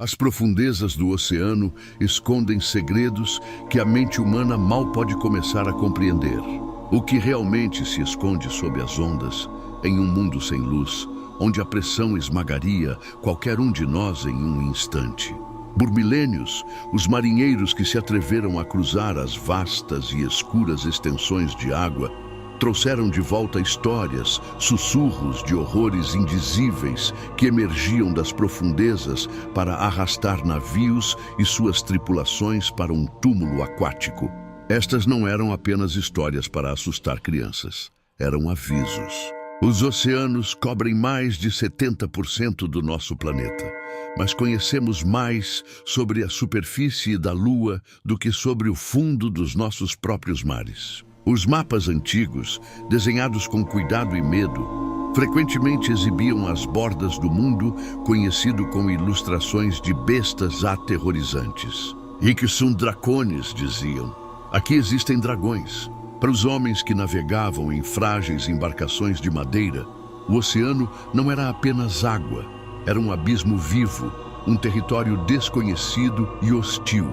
As profundezas do oceano escondem segredos que a mente humana mal pode começar a compreender. O que realmente se esconde sob as ondas, em um mundo sem luz, onde a pressão esmagaria qualquer um de nós em um instante. Por milênios, os marinheiros que se atreveram a cruzar as vastas e escuras extensões de água trouxeram de volta histórias, sussurros de horrores indizíveis que emergiam das profundezas para arrastar navios e suas tripulações para um túmulo aquático. Estas não eram apenas histórias para assustar crianças, eram avisos. Os oceanos cobrem mais de 70% do nosso planeta, mas conhecemos mais sobre a superfície da Lua do que sobre o fundo dos nossos próprios mares. Os mapas antigos, desenhados com cuidado e medo, frequentemente exibiam as bordas do mundo conhecido com ilustrações de bestas aterrorizantes. Hic sunt dracones, diziam. Aqui existem dragões. Para os homens que navegavam em frágeis embarcações de madeira, o oceano não era apenas água, era um abismo vivo, um território desconhecido e hostil,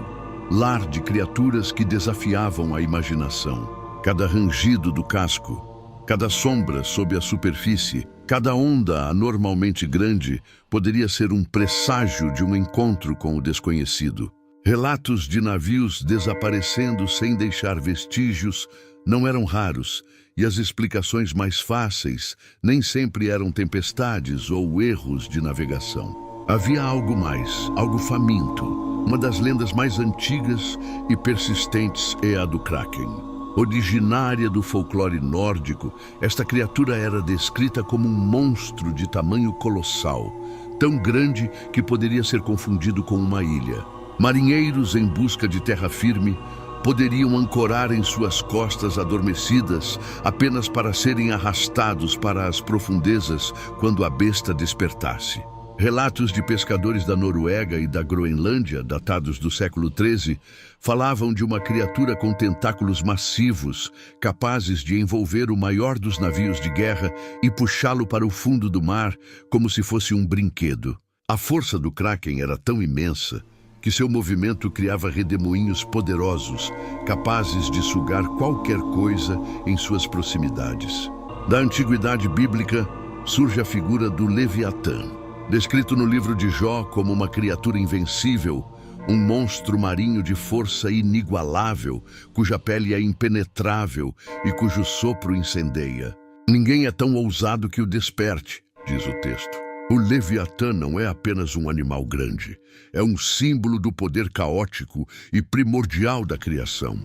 lar de criaturas que desafiavam a imaginação. Cada rangido do casco, cada sombra sob a superfície, cada onda anormalmente grande poderia ser um presságio de um encontro com o desconhecido. Relatos de navios desaparecendo sem deixar vestígios não eram raros, e as explicações mais fáceis nem sempre eram tempestades ou erros de navegação. Havia algo mais, algo faminto. Uma das lendas mais antigas e persistentes é a do Kraken. Originária do folclore nórdico, esta criatura era descrita como um monstro de tamanho colossal, tão grande que poderia ser confundido com uma ilha. Marinheiros em busca de terra firme poderiam ancorar em suas costas adormecidas apenas para serem arrastados para as profundezas quando a besta despertasse. Relatos de pescadores da Noruega e da Groenlândia, datados do século XIII, falavam de uma criatura com tentáculos massivos, capazes de envolver o maior dos navios de guerra e puxá-lo para o fundo do mar como se fosse um brinquedo. A força do Kraken era tão imensa que seu movimento criava redemoinhos poderosos, capazes de sugar qualquer coisa em suas proximidades. Da antiguidade bíblica surge a figura do Leviatã, descrito no livro de Jó como uma criatura invencível, um monstro marinho de força inigualável, cuja pele é impenetrável e cujo sopro incendeia. Ninguém é tão ousado que o desperte, diz o texto. O Leviatã não é apenas um animal grande, é um símbolo do poder caótico e primordial da criação,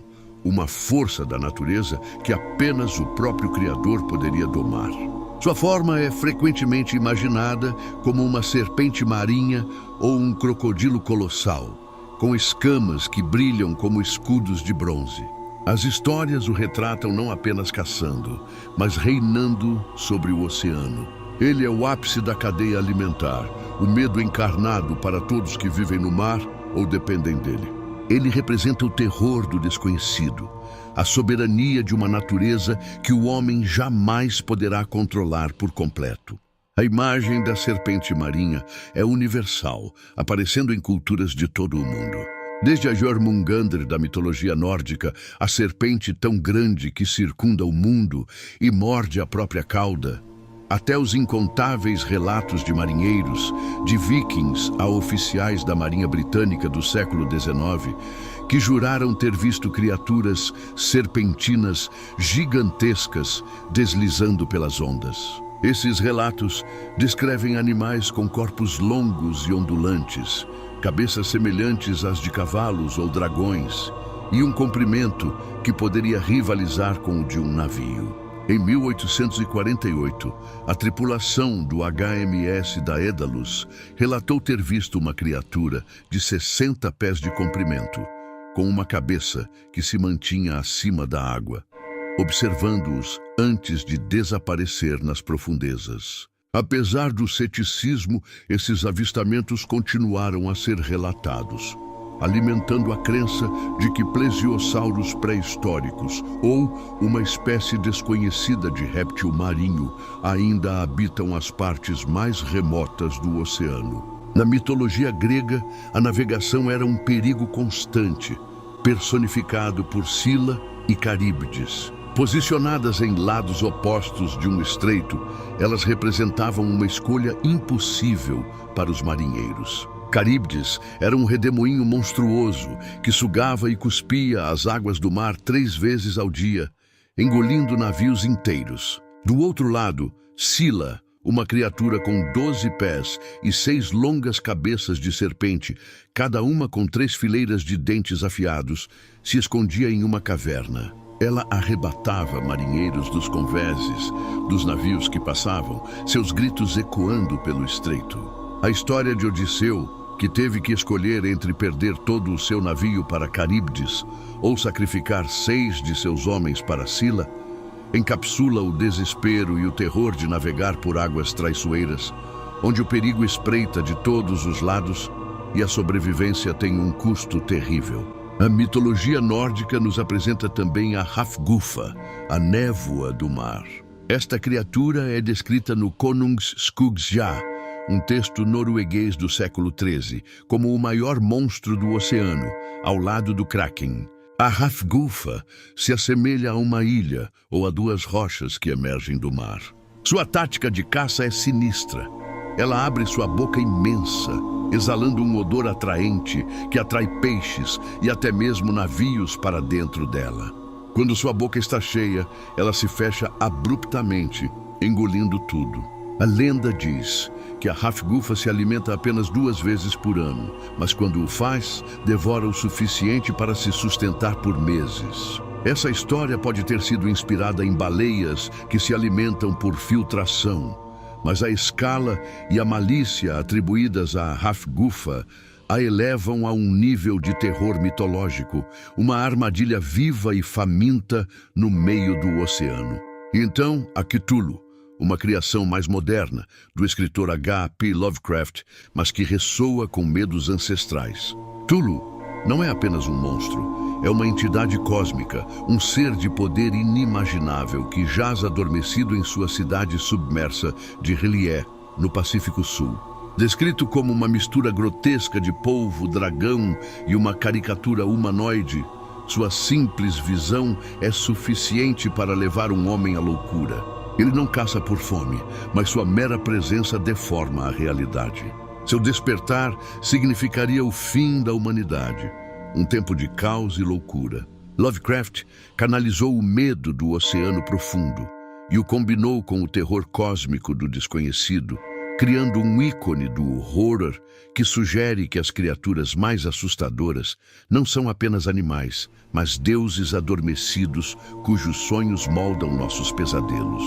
uma força da natureza que apenas o próprio Criador poderia domar. Sua forma é frequentemente imaginada como uma serpente marinha ou um crocodilo colossal, com escamas que brilham como escudos de bronze. As histórias o retratam não apenas caçando, mas reinando sobre o oceano. Ele é o ápice da cadeia alimentar, o medo encarnado para todos que vivem no mar ou dependem dele. Ele representa o terror do desconhecido, a soberania de uma natureza que o homem jamais poderá controlar por completo. A imagem da serpente marinha é universal, aparecendo em culturas de todo o mundo. Desde a Jormungandr da mitologia nórdica, a serpente tão grande que circunda o mundo e morde a própria cauda, até os incontáveis relatos de marinheiros, de vikings a oficiais da Marinha Britânica do século XIX, que juraram ter visto criaturas serpentinas gigantescas deslizando pelas ondas. Esses relatos descrevem animais com corpos longos e ondulantes, cabeças semelhantes às de cavalos ou dragões, e um comprimento que poderia rivalizar com o de um navio. Em 1848, a tripulação do HMS Daedalus relatou ter visto uma criatura de 60 pés de comprimento, com uma cabeça que se mantinha acima da água, observando-os antes de desaparecer nas profundezas. Apesar do ceticismo, esses avistamentos continuaram a ser relatados, alimentando a crença de que plesiosauros pré-históricos ou uma espécie desconhecida de réptil marinho ainda habitam as partes mais remotas do oceano. Na mitologia grega, a navegação era um perigo constante, personificado por Sila e Caríbdes. Posicionadas em lados opostos de um estreito, elas representavam uma escolha impossível para os marinheiros. Caríbdes era um redemoinho monstruoso que sugava e cuspia as águas do mar 3 vezes ao dia, engolindo navios inteiros. Do outro lado, Sila, uma criatura com 12 pés e 6 longas cabeças de serpente, cada uma com 3 fileiras de dentes afiados, se escondia em uma caverna. Ela arrebatava marinheiros dos convéses, dos navios que passavam, seus gritos ecoando pelo estreito. A história de Odisseu, que teve que escolher entre perder todo o seu navio para Caríbdes ou sacrificar 6 de seus homens para Sila, encapsula o desespero e o terror de navegar por águas traiçoeiras, onde o perigo espreita de todos os lados e a sobrevivência tem um custo terrível. A mitologia nórdica nos apresenta também a Hafgufa, a névoa do mar. Esta criatura é descrita no Konungs Skuggsjá, um texto norueguês do século XIII, como o maior monstro do oceano, ao lado do Kraken. A Hafgufa se assemelha a uma ilha ou a 2 rochas que emergem do mar. Sua tática de caça é sinistra. Ela abre sua boca imensa, exalando um odor atraente que atrai peixes e até mesmo navios para dentro dela. Quando sua boca está cheia, ela se fecha abruptamente, engolindo tudo. A lenda diz que a Hafgufa se alimenta apenas 2 vezes por ano, mas quando o faz, devora o suficiente para se sustentar por meses. Essa história pode ter sido inspirada em baleias que se alimentam por filtração, mas a escala e a malícia atribuídas à Hafgufa a elevam a um nível de terror mitológico, uma armadilha viva e faminta no meio do oceano. E então, a Cthulhu, uma criação mais moderna do escritor H.P. Lovecraft, mas que ressoa com medos ancestrais. Cthulhu não é apenas um monstro, é uma entidade cósmica, um ser de poder inimaginável que jaz adormecido em sua cidade submersa de R'lyeh, no Pacífico Sul. Descrito como uma mistura grotesca de polvo, dragão e uma caricatura humanoide, sua simples visão é suficiente para levar um homem à loucura. Ele não caça por fome, mas sua mera presença deforma a realidade. Seu despertar significaria o fim da humanidade, um tempo de caos e loucura. Lovecraft canalizou o medo do oceano profundo e o combinou com o terror cósmico do desconhecido, criando um ícone do horror que sugere que as criaturas mais assustadoras não são apenas animais, mas deuses adormecidos cujos sonhos moldam nossos pesadelos.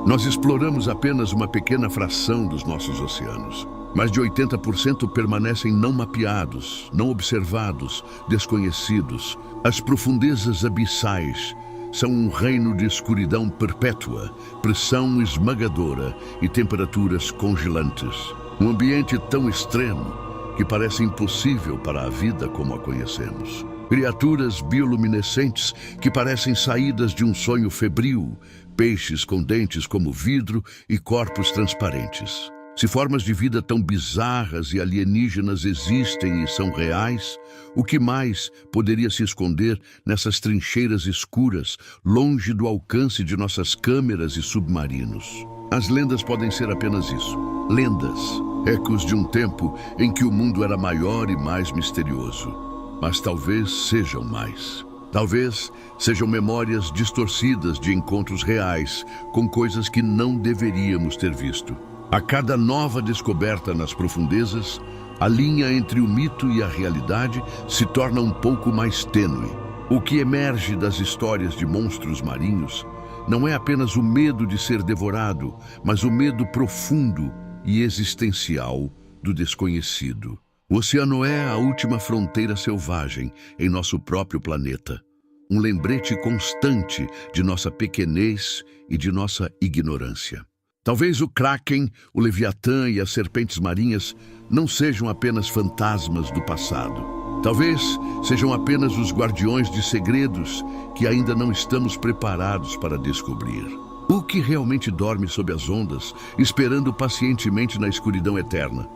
Nós exploramos apenas uma pequena fração dos nossos oceanos. Mais de 80% permanecem não mapeados, não observados, desconhecidos. As profundezas abissais são um reino de escuridão perpétua, pressão esmagadora e temperaturas congelantes. Um ambiente tão extremo que parece impossível para a vida como a conhecemos. Criaturas bioluminescentes que parecem saídas de um sonho febril, peixes com dentes como vidro e corpos transparentes. Se formas de vida tão bizarras e alienígenas existem e são reais, o que mais poderia se esconder nessas trincheiras escuras, longe do alcance de nossas câmeras e submarinos? As lendas podem ser apenas isso, lendas, ecos de um tempo em que o mundo era maior e mais misterioso. Mas talvez sejam mais. Talvez sejam memórias distorcidas de encontros reais com coisas que não deveríamos ter visto. A cada nova descoberta nas profundezas, a linha entre o mito e a realidade se torna um pouco mais tênue. O que emerge das histórias de monstros marinhos não é apenas o medo de ser devorado, mas o medo profundo e existencial do desconhecido. O oceano é a última fronteira selvagem em nosso próprio planeta. Um lembrete constante de nossa pequenez e de nossa ignorância. Talvez o Kraken, o Leviatã e as serpentes marinhas não sejam apenas fantasmas do passado. Talvez sejam apenas os guardiões de segredos que ainda não estamos preparados para descobrir. O que realmente dorme sob as ondas, esperando pacientemente na escuridão eterna?